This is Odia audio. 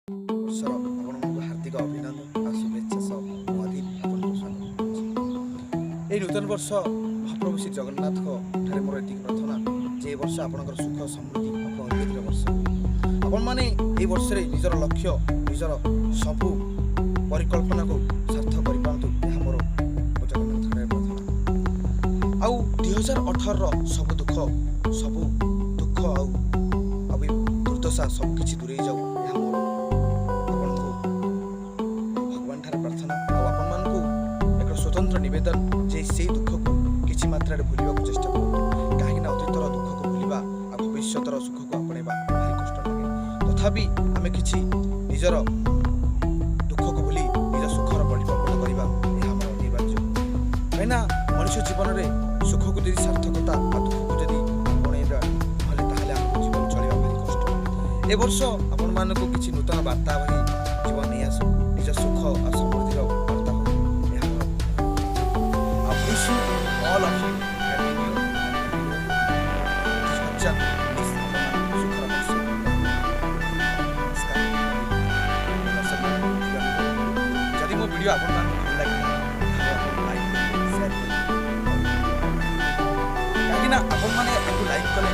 ବର୍ଷର ଆପଣମାନଙ୍କୁ ହାର୍ଦ୍ଦିକ ଅଭିନନ୍ଦନ ଆଉ ଶୁଭେଚ୍ଛା ସହ ମୁଁ ଅଧୀର ଆପଣଙ୍କୁ ସ୍ୱାଗତ କରୁଛି। ଏହି ନୂତନ ବର୍ଷ ମହାପ୍ରଭୁ ଶ୍ରୀ ଜଗନ୍ନାଥଙ୍କ ଠାରେ ମୋର ଏତିକି ପ୍ରାର୍ଥନା ଯେ ଏ ବର୍ଷ ଆପଣଙ୍କର ସୁଖ ସମୃଦ୍ଧି ଆଉ ପ୍ରଗତିର ବର୍ଷ। ଆପଣମାନେ ଏହି ବର୍ଷରେ ନିଜର ଲକ୍ଷ୍ୟ ନିଜର ସବୁ ପରିକଳ୍ପନାକୁ ସାର୍ଥ କରିପାରନ୍ତୁ, ଏହା ମୋର ଜଗନ୍ନାଥ ଠାରେ ପ୍ରାର୍ଥନା। ଆଉ 2018ର ସବୁ ଦୁଃଖ ଆଉ ଦୁର୍ଦ୍ଦଶା ସବୁ କିଛି ଦୂରେଇ ଯାଉ, ଏହା ମୋର ଆପଣଙ୍କୁ ଭଗବାନ ଠାରେ ପ୍ରାର୍ଥନା। ଆଉ ଆପଣମାନଙ୍କୁ ଏକ ସ୍ୱତନ୍ତ୍ର ନିବେଦନ ଯେ ସେଇ ଦୁଃଖକୁ କିଛି ମାତ୍ରାରେ ଭୁଲିବାକୁ ଚେଷ୍ଟା କରନ୍ତୁ, କାହିଁକିନା ଅତୀତର ଦୁଃଖକୁ ଭୁଲିବା ଆଉ ଭବିଷ୍ୟତର ସୁଖକୁ ଆପଣେଇବା ଭାରି କଷ୍ଟ ଲାଗେ। ତଥାପି ଆମେ କିଛି ନିଜର ଦୁଃଖକୁ ଭୁଲି ନିଜ ସୁଖର ପରିକଳ୍ପନା କରିବା, ଏହା ଆମର ଅନିବାର୍ଯ୍ୟ। କାହିଁକିନା ମଣିଷ ଜୀବନରେ ସୁଖକୁ ଯଦି ସାର୍ଥକତା ଆଉ ଦୁଃଖକୁ ଯଦି ଆପଣେଇବା ହେଲେ ତାହେଲେ ଆମକୁ ଜୀବନ ଚଳିବା ଭାରି କଷ୍ଟ। ଏ ବର୍ଷ ଆପଣମାନଙ୍କୁ କିଛି ନୂତନ ବାର୍ତ୍ତା ବହି ଜୀବନ ନେଇ ଆସୁ, ନିଜ ସୁଖ ଆଉ ସମୃଦ୍ଧିର ବାର୍ତ୍ତା ହଉ, ଏହା ମୋର ଆଉ wish you all of you happy new year and ସୁଖର ବର୍ଷ। ନମସ୍କାର। ଯଦି ମୋ ଭିଡ଼ିଓ ଆପଣମାନଙ୍କୁ ଭଲ ଲାଗିଲା ତାହେଲେ ଆପଣ ଲାଇକ୍ ସେୟାର କରିବେ, କାହିଁକିନା ଆପଣମାନେ ଏହାକୁ ଲାଇକ୍ କଲେ